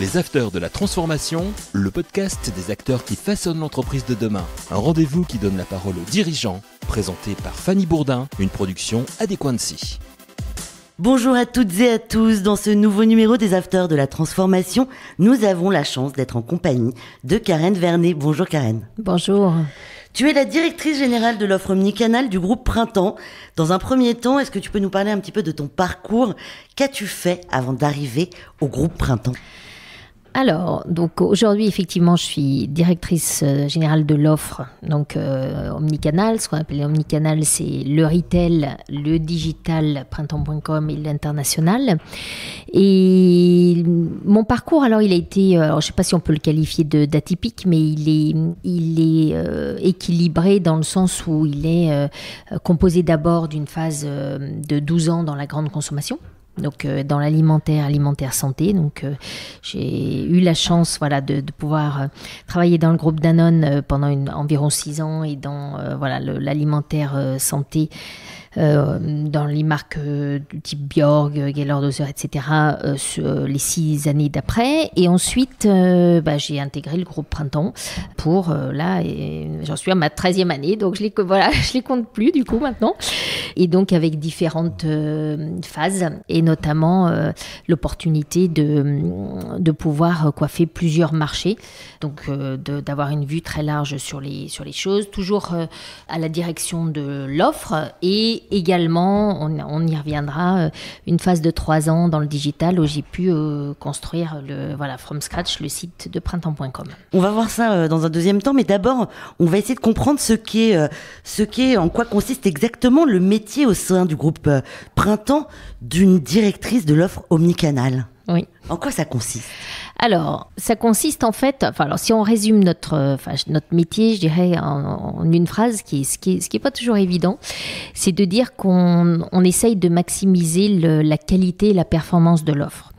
Les Afters de la Transformation, le podcast des acteurs qui façonnent l'entreprise de demain. Un rendez-vous qui donne la parole aux dirigeants, présenté par Fanny Bourdin, une production Adéquancy. Bonjour à toutes et à tous, dans ce nouveau numéro des Afters de la Transformation, nous avons la chance d'être en compagnie de Karen Vernet. Bonjour Karen. Bonjour. Tu es la directrice générale de l'offre omnicanal du groupe Printemps. Dans un premier temps, est-ce que tu peux nous parler un petit peu de ton parcours ? Qu'as-tu fait avant d'arriver au groupe Printemps ? Alors, donc aujourd'hui, effectivement, je suis directrice générale de l'offre, donc omnicanal. Ce qu'on appelle omnicanal, c'est le retail, le digital, printemps.com et l'international. Et mon parcours, alors, il a été, alors, je ne sais pas si on peut le qualifier d'atypique, mais il est équilibré dans le sens où il est composé d'abord d'une phase de 12 ans dans la grande consommation. Donc dans l'alimentaire santé. Donc j'ai eu la chance de pouvoir travailler dans le groupe Danone pendant environ 6 ans et dans l'alimentaire santé. Dans les marques du type Bjorg, Geller-Dozer, etc. Les 6 années d'après. Et ensuite, j'ai intégré le groupe Printemps pour, j'en suis à ma 13e année, donc je les compte plus du coup maintenant. Et donc avec différentes phases, et notamment l'opportunité de pouvoir coiffer plusieurs marchés, donc d'avoir une vue très large sur les choses, toujours à la direction de l'offre, et également, on y reviendra, une phase de 3 ans dans le digital où j'ai pu construire from scratch le site de printemps.com. On va voir ça dans un deuxième temps, mais d'abord, on va essayer de comprendre ce qu'est, en quoi consiste exactement le métier au sein du groupe Printemps d'une directrice de l'offre omnicanal. Oui. En quoi ça consiste ? Alors, ça consiste en fait, si on résume notre métier, je dirais en une phrase, ce qui est pas toujours évident, c'est de dire qu'on essaye de maximiser la qualité et la performance de l'offre.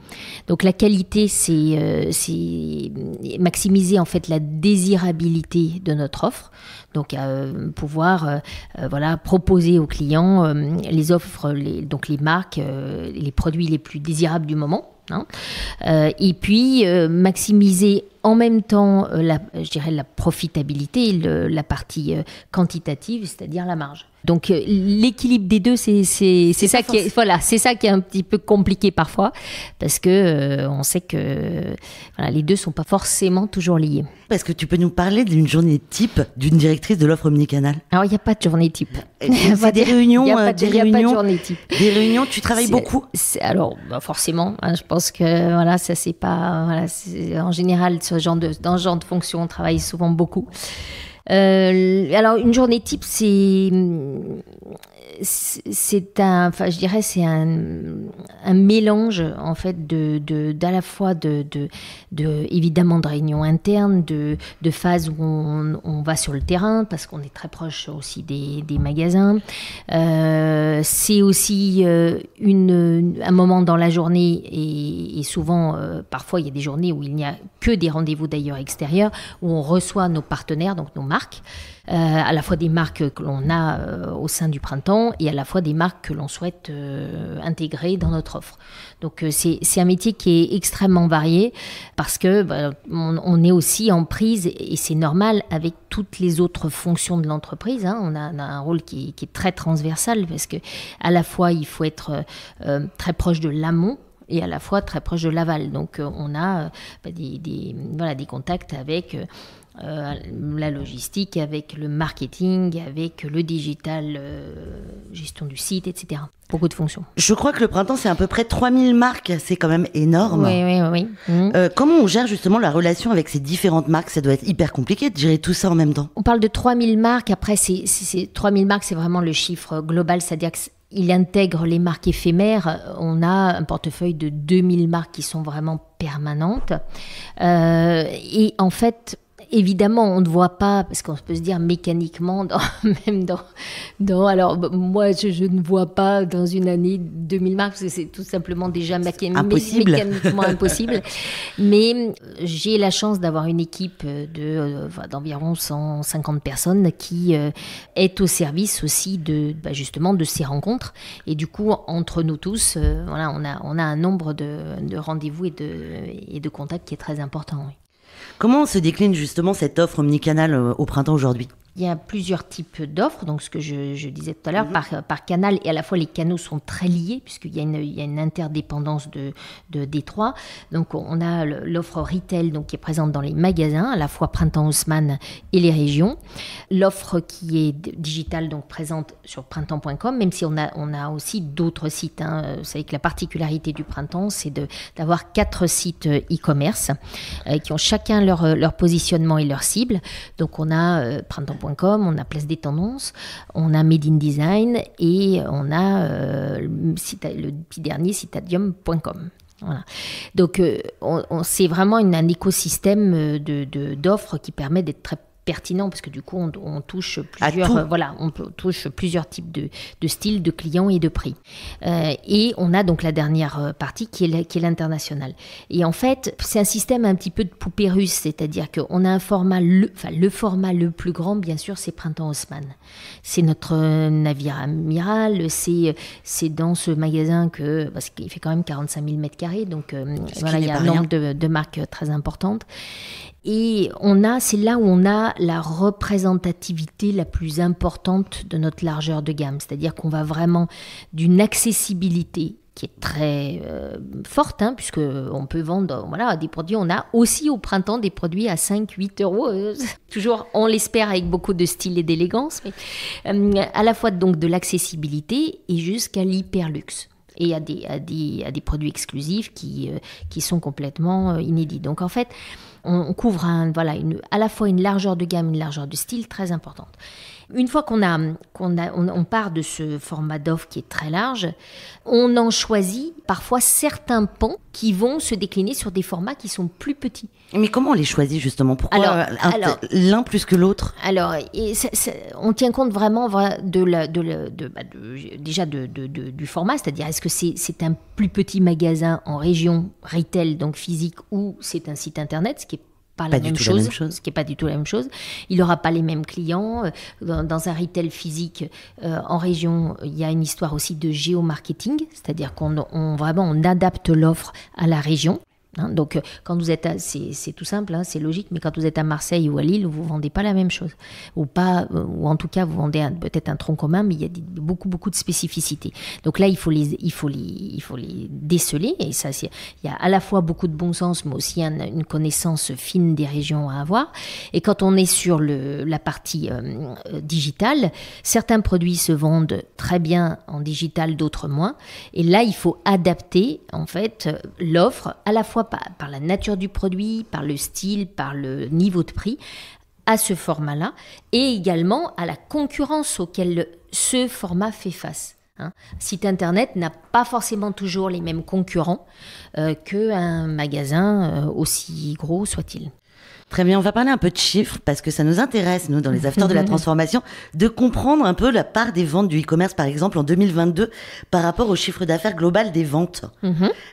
Donc la qualité, c'est maximiser en fait la désirabilité de notre offre. Donc pouvoir proposer aux clients les offres, donc les marques, les produits les plus désirables du moment. Et puis maximiser en même temps la profitabilité, la partie quantitative, c'est-à-dire la marge. Donc l'équilibre des deux, c'est ça qui est un petit peu compliqué parfois, parce que on sait que les deux sont pas forcément toujours liés. Est-ce que tu peux nous parler d'une journée type d'une directrice de l'offre omnicanal ? Alors il n'y a pas de journée type. C'est des réunions, il n'y a pas de journée type. Des réunions, tu travailles beaucoup ? Alors forcément, je pense que ça c'est pas en général dans ce genre de fonction, on travaille souvent beaucoup. Alors une journée type, c'est un mélange en fait d'à la fois de évidemment de réunions internes, de phases où on va sur le terrain parce qu'on est très proche aussi des magasins. C'est aussi un moment dans la journée et souvent parfois il y a des journées où il n'y a que des rendez-vous d'ailleurs extérieurs où on reçoit nos partenaires, donc nos marques. À la fois des marques que l'on a au sein du Printemps et à la fois des marques que l'on souhaite intégrer dans notre offre. Donc c'est un métier qui est extrêmement varié parce que on est aussi en prise, et c'est normal, avec toutes les autres fonctions de l'entreprise. On a un rôle qui est très transversal parce que à la fois il faut être très proche de l'amont et à la fois très proche de l'aval. Donc on a des contacts avec la logistique, avec le marketing, avec le digital, gestion du site, etc. Beaucoup de fonctions. Je crois que le Printemps, c'est à peu près 3000 marques. C'est quand même énorme. Oui. Comment on gère justement la relation avec ces différentes marques ? Ça doit être hyper compliqué de gérer tout ça en même temps. On parle de 3000 marques. Après, 3000 marques, c'est vraiment le chiffre global. C'est-à-dire qu'il intègre les marques éphémères. On a un portefeuille de 2000 marques qui sont vraiment permanentes. Et en fait, évidemment, on ne voit pas, parce qu'on peut se dire mécaniquement, alors moi, je ne vois pas dans une année 2000 marques, parce que c'est tout simplement déjà mécaniquement impossible. Mais j'ai la chance d'avoir une équipe d'environ 150 personnes qui est au service aussi justement de ces rencontres. Et du coup, entre nous tous, on a un nombre de rendez-vous et de contacts qui est très important. Oui. Comment se décline justement cette offre omnicanal au printemps aujourd'hui ? Il y a plusieurs types d'offres, donc ce que je disais tout à l'heure, par canal, et à la fois les canaux sont très liés, puisqu'il y a une interdépendance des trois. Donc on a l'offre retail donc, qui est présente dans les magasins, à la fois Printemps Haussmann et les régions. L'offre qui est digitale, donc présente sur printemps.com, même si on a aussi d'autres sites. Vous savez que la particularité du printemps, c'est d'avoir 4 sites e-commerce qui ont chacun leur positionnement et leur cible. Donc on a printemps.com, on a Place des Tendances, on a Made in Design et on a le petit dernier citadium.com. Voilà. Donc c'est vraiment un écosystème d'offres qui permet d'être très pertinent parce que du coup on touche plusieurs types de styles, de clients et de prix. Et on a donc la dernière partie qui est l'international. Et en fait, c'est un système un petit peu de poupée russe, c'est-à-dire qu'on a un format, le format le plus grand, bien sûr, c'est Printemps Haussmann. C'est notre navire amiral, c'est dans ce magasin parce qu'il fait quand même 45 000 m², donc il y a un nombre de marques très importantes. Et c'est là où on a la représentativité la plus importante de notre largeur de gamme. C'est-à-dire qu'on va vraiment d'une accessibilité qui est très forte, puisqu'on peut vendre des produits. On a aussi au printemps des produits à 5-8 euros. Toujours, on l'espère, avec beaucoup de style et d'élégance. Mais, à la fois donc de l'accessibilité et jusqu'à l'hyperluxe. Et à des produits exclusifs qui sont complètement inédits. Donc en fait, on couvre à la fois une largeur de gamme, une largeur de style très importante. Une fois qu'on part de ce format d'offre qui est très large, on en choisit parfois certains pans qui vont se décliner sur des formats qui sont plus petits. Mais comment on les choisit justement ? Pourquoi l'un plus que l'autre ? Alors, on tient compte vraiment du format, c'est-à-dire est-ce que c'est un plus petit magasin en région retail, donc physique, ou c'est un site internet, ce qui est pas la même chose, ce qui n'est pas du tout la même chose. Il n'aura pas les mêmes clients. Dans un retail physique en région, il y a une histoire aussi de géomarketing, c'est-à-dire qu'on adapte l'offre à la région. Donc, quand vous êtes c'est tout simple, c'est logique, mais quand vous êtes à Marseille ou à Lille, vous vendez pas la même chose, ou en tout cas vous vendez peut-être un tronc commun, mais il y a beaucoup de spécificités. Donc là, il faut les déceler, et ça, il y a à la fois beaucoup de bon sens, mais aussi une connaissance fine des régions à avoir. Et quand on est sur la partie digitale, certains produits se vendent très bien en digital, d'autres moins. Et là, il faut adapter en fait l'offre à la fois par la nature du produit, par le style, par le niveau de prix, à ce format-là, et également à la concurrence auquel ce format fait face. Site internet n'a pas forcément toujours les mêmes concurrents qu'un magasin aussi gros soit-il. Très bien, on va parler un peu de chiffres parce que ça nous intéresse, nous, dans les Afters de la transformation, de comprendre un peu la part des ventes du e-commerce, par exemple, en 2022, par rapport au chiffre d'affaires global des ventes.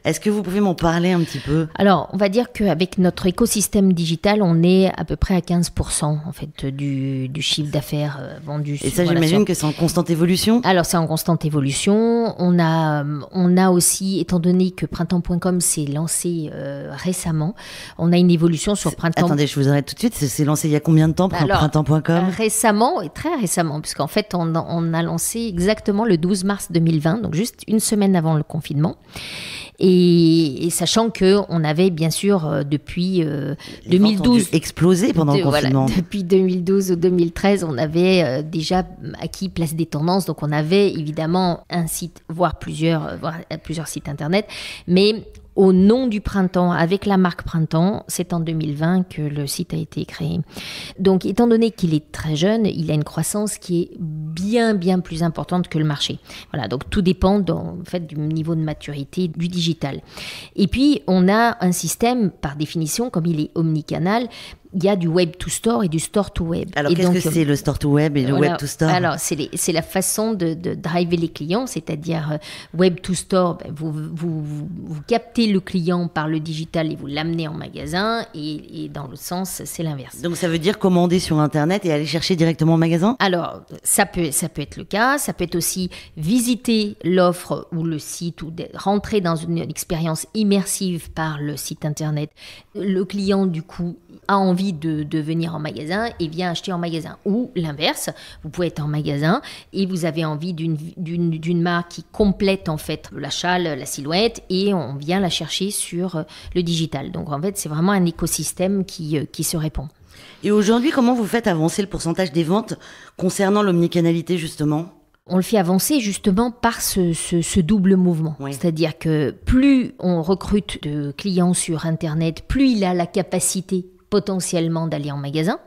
Est-ce que vous pouvez m'en parler un petit peu ? Alors, on va dire qu'avec notre écosystème digital, on est à peu près à 15% en fait, du chiffre d'affaires vendu. Et ça, j'imagine que c'est en constante évolution ? Alors, c'est en constante évolution. On a aussi, étant donné que Printemps.com s'est lancé récemment, on a une évolution sur Printemps. Attendez, je vous arrête tout de suite. C'est lancé il y a combien de temps, Printemps.com ? Récemment, et très récemment, puisqu'en fait, on a lancé exactement le 12 mars 2020, donc juste une semaine avant le confinement. Et sachant qu'on avait bien sûr depuis 2012 explosé pendant le confinement. Depuis 2012 ou 2013, on avait déjà acquis Place des Tendances, donc on avait évidemment un site, voire plusieurs sites internet, mais au nom du printemps, avec la marque Printemps, c'est en 2020 que le site a été créé. Donc, étant donné qu'il est très jeune, il a une croissance qui est bien plus importante que le marché. Voilà, donc tout dépend en fait du niveau de maturité du digital. Et puis, on a un système, par définition, comme il est omnicanal, il y a du web to store et du store to web. Alors, qu'est-ce que c'est le store to web et le web to store? Alors, c'est la façon de driver les clients, c'est-à-dire web to store, vous captez le client par le digital et vous l'amenez en magasin, et dans l'autre sens, c'est l'inverse. Donc, ça veut dire commander sur Internet et aller chercher directement au magasin? Alors, ça peut être le cas, ça peut être aussi visiter l'offre ou le site, ou rentrer dans une expérience immersive par le site Internet. Le client, du coup, a envie de venir en magasin et vient acheter en magasin. Ou l'inverse, vous pouvez être en magasin et vous avez envie d'une marque qui complète en fait l'achat, la silhouette, et on vient la chercher sur le digital. Donc en fait, c'est vraiment un écosystème qui se répond. Et aujourd'hui, comment vous faites avancer le pourcentage des ventes concernant l'omnicanalité justement? On le fait avancer justement par ce double mouvement. Oui. C'est-à-dire que plus on recrute de clients sur Internet, plus il a la capacité potentiellement d'aller en magasin,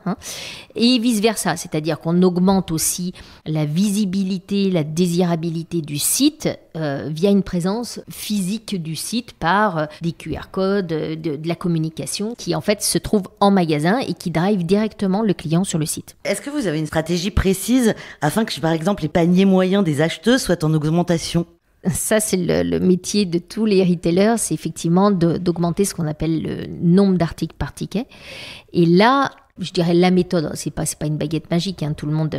et vice-versa. C'est-à-dire qu'on augmente aussi la visibilité, la désirabilité du site via une présence physique du site par des QR codes, de la communication qui en fait se trouve en magasin et qui drive directement le client sur le site. Est-ce que vous avez une stratégie précise afin que, par exemple, les paniers moyens des acheteuses soient en augmentation? Ça, c'est le métier de tous les retailers, c'est effectivement d'augmenter ce qu'on appelle le nombre d'articles par ticket. Et là, je dirais la méthode, c'est pas une baguette magique, tout le monde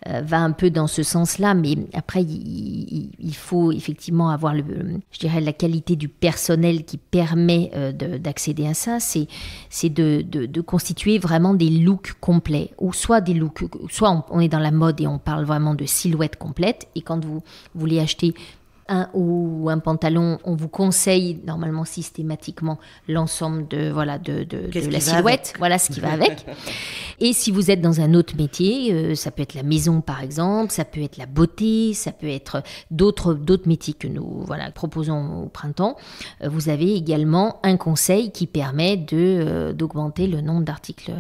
va un peu dans ce sens-là, mais après, il faut effectivement avoir la qualité du personnel qui permet d'accéder à ça. C'est de constituer vraiment des looks complets, ou soit des looks, soit on est dans la mode et on parle vraiment de silhouette complète, et quand vous voulez acheter un haut ou un pantalon, on vous conseille normalement systématiquement l'ensemble de la silhouette, voilà ce qui va avec. Et si vous êtes dans un autre métier, ça peut être la maison par exemple, ça peut être la beauté, ça peut être d'autres métiers que nous proposons au printemps. Vous avez également un conseil qui permet d'augmenter le nombre d'articles.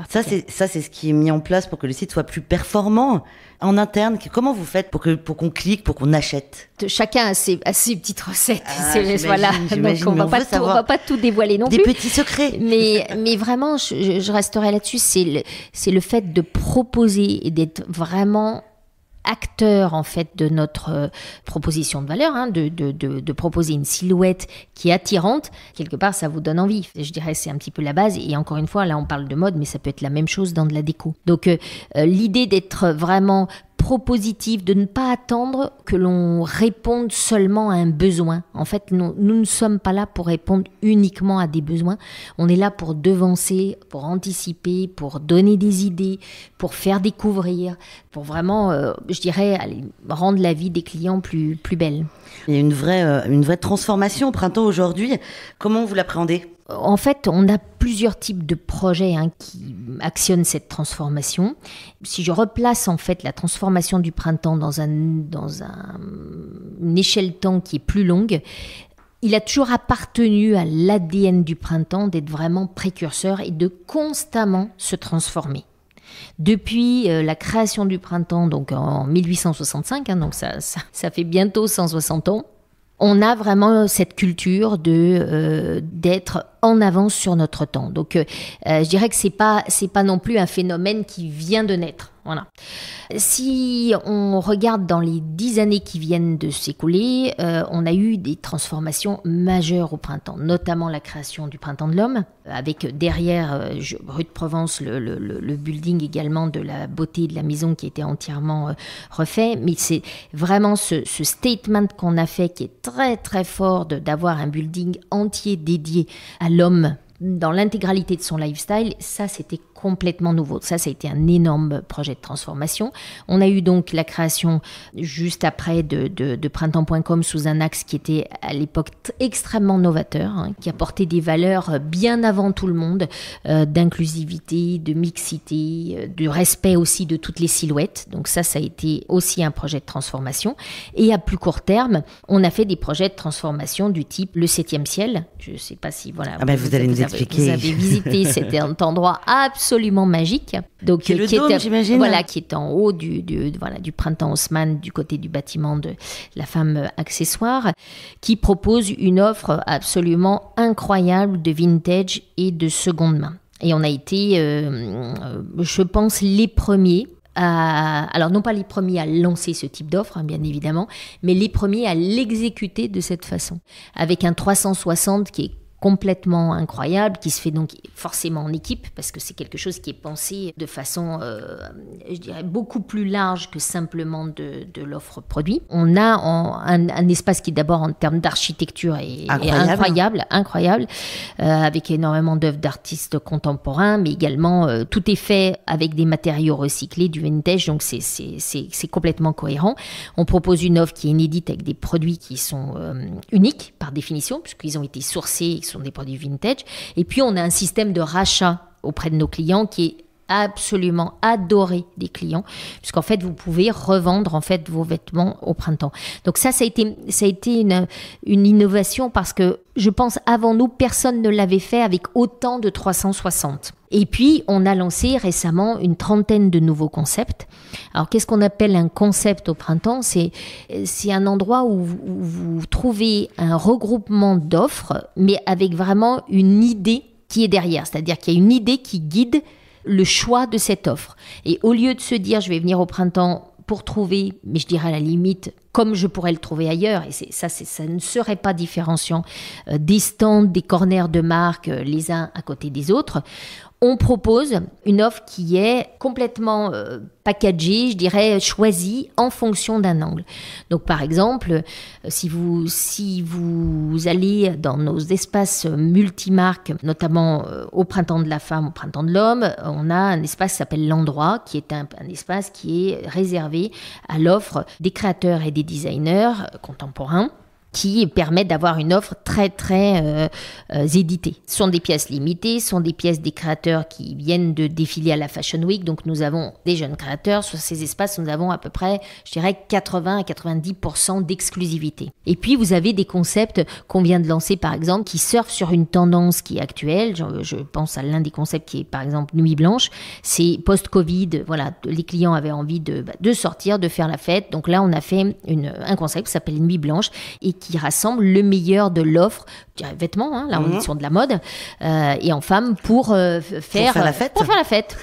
Ça c'est ce qui est mis en place pour que le site soit plus performant en interne. Comment vous faites pour qu'on clique, pour qu'on achète? Chacun a ses petites recettes. J'imagine. Donc on va pas tout dévoiler non plus. Des petits secrets. Mais vraiment, je resterai là-dessus. C'est le fait de proposer et d'être vraiment acteur en fait de notre proposition de valeur, de proposer une silhouette qui est attirante. Quelque part, ça vous donne envie. Je dirais c'est un petit peu la base. Et encore une fois, là, on parle de mode, mais ça peut être la même chose dans de la déco. Donc, l'idée d'être vraiment propositif, de ne pas attendre que l'on réponde seulement à un besoin. En fait, nous ne sommes pas là pour répondre uniquement à des besoins. On est là pour devancer, pour anticiper, pour donner des idées, pour faire découvrir, pour vraiment, rendre la vie des clients plus belle. Il y a une vraie transformation au printemps aujourd'hui. Comment vous l'appréhendez ? En fait, on a plusieurs types de projets qui actionnent cette transformation. Si je replace en fait la transformation du printemps dans une échelle de temps qui est plus longue, il a toujours appartenu à l'ADN du printemps d'être vraiment précurseur et de constamment se transformer. Depuis la création du printemps, donc en 1865, donc ça fait bientôt 160 ans, on a vraiment cette culture d'être en avance sur notre temps. Donc, je dirais que c'est pas non plus un phénomène qui vient de naître. Voilà. Si on regarde dans les 10 années qui viennent de s'écouler, on a eu des transformations majeures au printemps, notamment la création du Printemps de l'Homme, avec derrière rue de Provence le building également de la beauté de la maison qui était entièrement refait. Mais c'est vraiment ce statement qu'on a fait qui est très très fort d'avoir un building entier dédié à l'homme dans l'intégralité de son lifestyle. Ça, c'était complètement nouveau. Ça a été un énorme projet de transformation. On a eu donc la création juste après de printemps.com sous un axe qui était à l'époque extrêmement novateur, qui apportait des valeurs bien avant tout le monde, d'inclusivité, de mixité, de respect aussi de toutes les silhouettes. Donc ça a été aussi un projet de transformation. Et à plus court terme, on a fait des projets de transformation du type le 7e ciel. Je ne sais pas si vous allez nous expliquer. Vous avez visité cet endroit absolument magique. Donc, qui est en haut du printemps Haussmann, du côté du bâtiment de la femme accessoire, qui propose une offre absolument incroyable de vintage et de seconde main. Et on a été, je pense, les premiers alors non pas les premiers à lancer ce type d'offre, bien évidemment, mais les premiers à l'exécuter de cette façon, avec un 360 qui est complètement incroyable, qui se fait donc forcément en équipe, parce que c'est quelque chose qui est pensé de façon, je dirais, beaucoup plus large que simplement de l'offre produit. On a un espace qui d'abord en termes d'architecture est incroyable, avec énormément d'œuvres d'artistes contemporains, mais également tout est fait avec des matériaux recyclés, du vintage, donc c'est complètement cohérent. On propose une offre qui est inédite avec des produits qui sont uniques par définition, puisqu'ils ont été sourcés, sont des produits vintage. Et puis, on a un système de rachat auprès de nos clients qui est absolument adoré des clients, puisqu'en fait, vous pouvez revendre en fait vos vêtements au printemps. Donc ça a été une innovation parce que je pense avant nous, personne ne l'avait fait avec autant de 360. Et puis, on a lancé récemment une 30aine de nouveaux concepts. Alors, qu'est-ce qu'on appelle un concept au printemps ? C'est un endroit où vous trouvez un regroupement d'offres, mais avec vraiment une idée qui est derrière. C'est-à-dire qu'il y a une idée qui guide le choix de cette offre. Et au lieu de se dire, je vais venir au printemps pour trouver, mais je dirais à la limite, comme je pourrais le trouver ailleurs, et ça ne serait pas différenciant, des stands, des corners de marque, les uns à côté des autres, on propose une offre qui est complètement packagée, je dirais choisie en fonction d'un angle. Donc par exemple, si vous allez dans nos espaces multimarques, notamment au printemps de la femme, au printemps de l'homme, on a un espace qui s'appelle l'endroit, qui est un espace qui est réservé à l'offre des créateurs et des designers contemporains, qui permet d'avoir une offre très, très éditée. Ce sont des pièces limitées, ce sont des pièces des créateurs qui viennent de défiler à la Fashion Week. Donc, nous avons des jeunes créateurs. Sur ces espaces, nous avons à peu près, je dirais, 80 à 90% d'exclusivité. Et puis, vous avez des concepts qu'on vient de lancer, par exemple, qui surfent sur une tendance qui est actuelle. Je pense à l'un des concepts qui est, par exemple, Nuit Blanche. C'est post-Covid. Voilà, les clients avaient envie de sortir, de faire la fête. Donc là, on a fait un concept qui s'appelle Nuit Blanche et qui rassemble le meilleur de l'offre, vêtements, hein, là on est sur de la mode, et en femme pour faire la fête,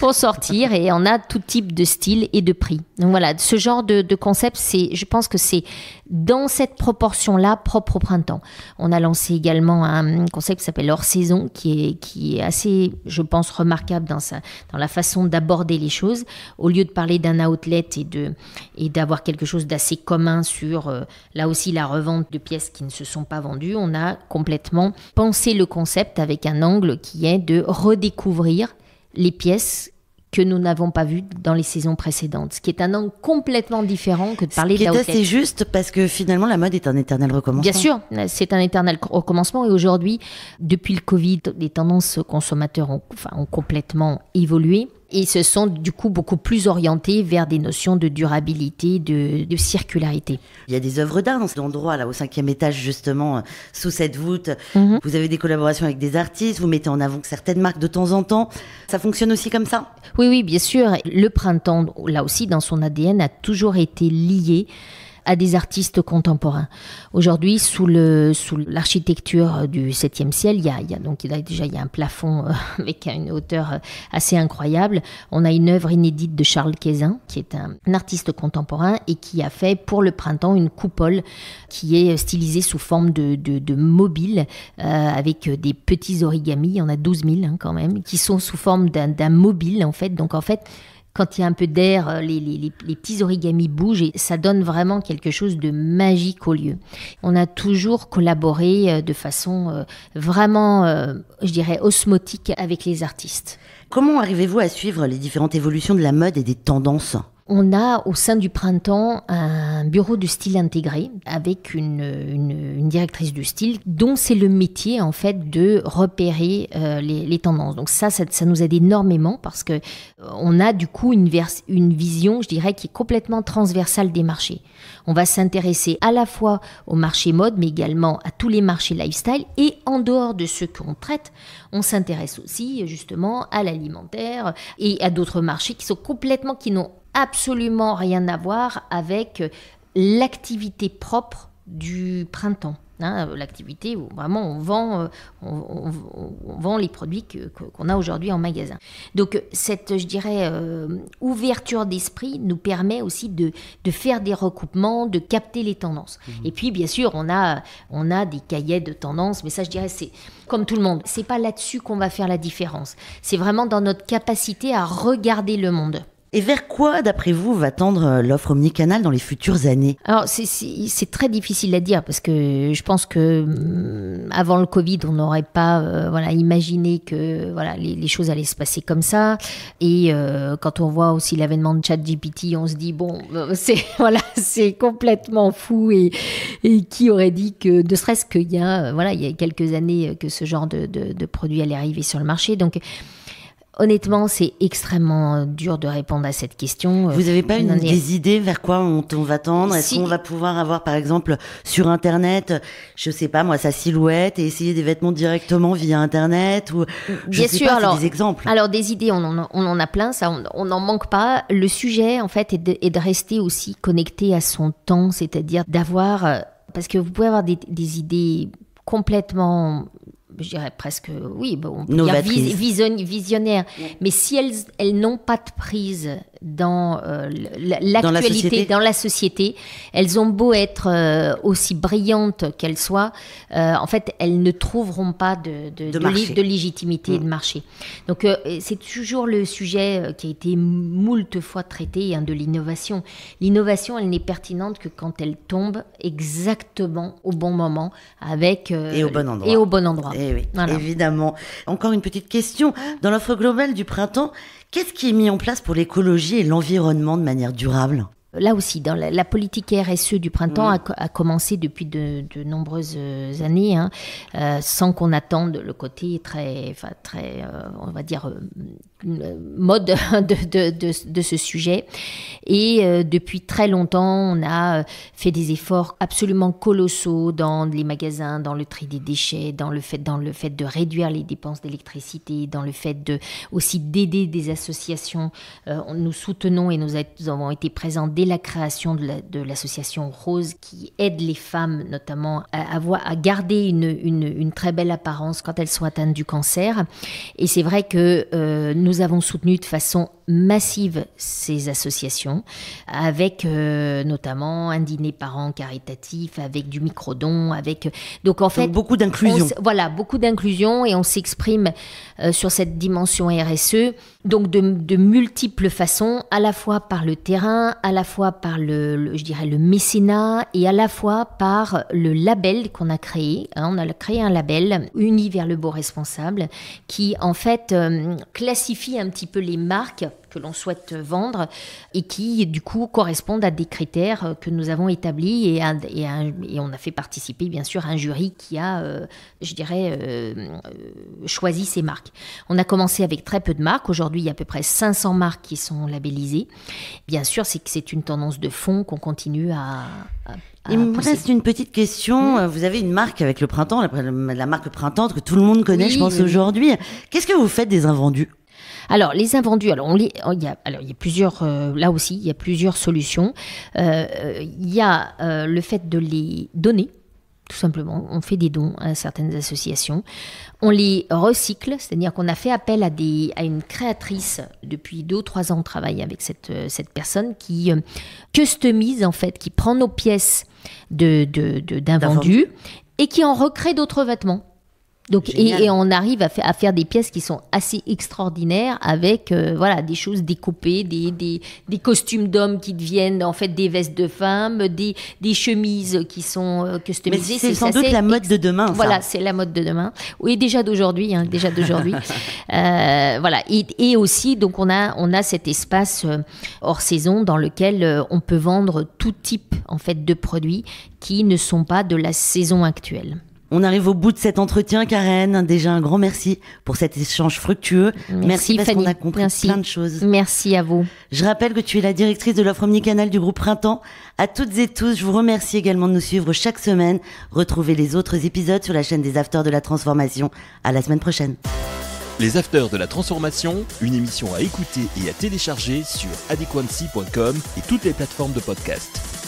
pour sortir, et on a tout type de style et de prix. Donc voilà, ce genre de concept, je pense que c'est dans cette proportion-là propre au printemps. On a lancé également un concept qui s'appelle Hors Saison, qui est assez, je pense, remarquable dans la façon d'aborder les choses. Au lieu de parler d'un outlet et d'avoir quelque chose d'assez commun sur, là aussi, la revente de pièces qui ne se sont pas vendues, on a complètement pensé le concept avec un angle qui est de redécouvrir les pièces que nous n'avons pas vu dans les saisons précédentes, ce qui est un angle complètement différent que de parler d'outlet. Ce qui est assez juste parce que finalement la mode est un éternel recommencement. Bien sûr, c'est un éternel recommencement et aujourd'hui, depuis le Covid, les tendances consommateurs ont complètement évolué et se sont du coup beaucoup plus orientées vers des notions de durabilité, de circularité. Il y a des œuvres d'art dans cet endroit, là, au 5e étage, justement, sous cette voûte. Vous avez des collaborations avec des artistes, vous mettez en avant certaines marques de temps en temps. Ça fonctionne aussi comme ça ? Oui, bien sûr. Le printemps, là aussi, dans son ADN, a toujours été lié à des artistes contemporains. Aujourd'hui, sous l'architecture du 7e ciel, il y a un plafond avec une hauteur assez incroyable. On a une œuvre inédite de Charles Quézin, qui est un artiste contemporain et qui a fait pour le printemps une coupole qui est stylisée sous forme de mobile avec des petits origamis. Il y en a 12 000 quand même, qui sont sous forme d'un mobile en fait. Donc en fait, quand il y a un peu d'air, les petits origamis bougent et ça donne vraiment quelque chose de magique au lieu. On a toujours collaboré de façon vraiment, je dirais, osmotique avec les artistes. Comment arrivez-vous à suivre les différentes évolutions de la mode et des tendances ? On a au sein du printemps un bureau de style intégré avec une directrice du style dont c'est le métier en fait de repérer les tendances. Donc ça nous aide énormément parce que on a du coup une vision, je dirais, qui est complètement transversale des marchés. On va s'intéresser à la fois au marché mode mais également à tous les marchés lifestyle et en dehors de ceux qu'on traite, on s'intéresse aussi justement à l'alimentaire et à d'autres marchés qui n'ont absolument rien à voir avec l'activité propre du printemps. L'activité où vraiment on vend les produits qu'on a aujourd'hui en magasin. Donc cette, je dirais, ouverture d'esprit nous permet aussi de faire des recoupements, de capter les tendances. Et puis bien sûr, on a des cahiers de tendances, mais ça je dirais c'est comme tout le monde. C'est pas là-dessus qu'on va faire la différence. C'est vraiment dans notre capacité à regarder le monde. Et vers quoi, d'après vous, va tendre l'offre omnicanal dans les futures années ? Alors, c'est très difficile à dire parce que je pense que avant le Covid, on n'aurait pas imaginé que les choses allaient se passer comme ça. Et quand on voit aussi l'avènement de ChatGPT, on se dit c'est complètement fou et qui aurait dit que, ne serait-ce qu'il y a quelques années que ce genre de produit allait arriver sur le marché. Donc honnêtement, c'est extrêmement dur de répondre à cette question. Vous n'avez pas des idées vers quoi on va tendre ? Est-ce qu'on va pouvoir avoir, par exemple, sur Internet, je sais pas moi, sa silhouette et essayer des vêtements directement via Internet ou Bien sûr, alors, des exemples. Alors des idées, on en a plein, ça, on n'en manque pas. Le sujet, en fait, est de rester aussi connecté à son temps, c'est-à-dire d'avoir, parce que vous pouvez avoir des idées complètement, je dirais presque, oui, on peut dire visionnaires. Ouais. Mais si elles n'ont pas de prise dans l'actualité, dans la société, elles ont beau être aussi brillantes qu'elles soient, en fait, elles ne trouveront pas de légitimité de marché. Donc, c'est toujours le sujet qui a été moult fois traité, de l'innovation. L'innovation, elle n'est pertinente que quand elle tombe exactement au bon moment, avec et au bon endroit. Et au bon endroit. Et oui, voilà. Évidemment. Encore une petite question. Dans l'offre globale du printemps, qu'est-ce qui est mis en place pour l'écologie et l'environnement de manière durable ? Là aussi, dans la politique RSE du printemps a commencé depuis de nombreuses années, sans qu'on attende le côté très on va dire, mode de ce sujet. Et depuis très longtemps, on a fait des efforts absolument colossaux dans les magasins, dans le tri des déchets, dans le fait de réduire les dépenses d'électricité, dans le fait aussi d'aider des associations. Nous soutenons et nous avons été présents dès la création de l'association Rose qui aide les femmes notamment à garder une très belle apparence quand elles sont atteintes du cancer. Et c'est vrai que nous avons soutenu de façon massive ces associations avec notamment un dîner par an caritatif, avec du micro-don, donc en fait beaucoup d'inclusion. Beaucoup d'inclusion et on s'exprime sur cette dimension RSE donc de multiples façons, à la fois par le terrain, à la fois par je dirais le mécénat et à la fois par le label qu'on a créé. On a créé un label uni vers le beau responsable qui en fait classifie un petit peu les marques que l'on souhaite vendre et qui du coup correspondent à des critères que nous avons établis et on a fait participer bien sûr un jury qui a choisi ces marques. On a commencé avec très peu de marques. Aujourd'hui, il y a à peu près 500 marques qui sont labellisées. Bien sûr, c'est une tendance de fond qu'on continue à il me reste une petite question. Vous avez une marque avec le printemps, la marque Printemps que tout le monde connaît, je pense, aujourd'hui. Qu'est-ce que vous faites des invendus ? Alors, les invendus, il y a plusieurs, là aussi, il y a plusieurs solutions. Il y a le fait de les donner, tout simplement. On fait des dons à certaines associations. On les recycle, c'est-à-dire qu'on a fait appel à une créatrice. Depuis 2 ou 3 ans, on travaille avec cette personne qui customise, en fait, qui prend nos pièces d'invendus et qui en recrée d'autres vêtements. Donc, et on arrive à faire des pièces qui sont assez extraordinaires avec des choses découpées, des costumes d'hommes qui deviennent en fait des vestes de femmes, des chemises qui sont customisées. Mais c'est sans doute la mode de demain. Voilà, c'est la mode de demain. Oui, déjà d'aujourd'hui. Et aussi, donc on a cet espace hors saison dans lequel on peut vendre tout type en fait de produits qui ne sont pas de la saison actuelle. On arrive au bout de cet entretien, Karen. Déjà, un grand merci pour cet échange fructueux. Merci parce qu'on a compris plein de choses. Merci à vous. Je rappelle que tu es la directrice de l'offre omnicanal du groupe Printemps. À toutes et tous, je vous remercie également de nous suivre chaque semaine. Retrouvez les autres épisodes sur la chaîne des Afters de la Transformation. À la semaine prochaine. Les Afters de la Transformation, une émission à écouter et à télécharger sur adequancy.com et toutes les plateformes de podcast.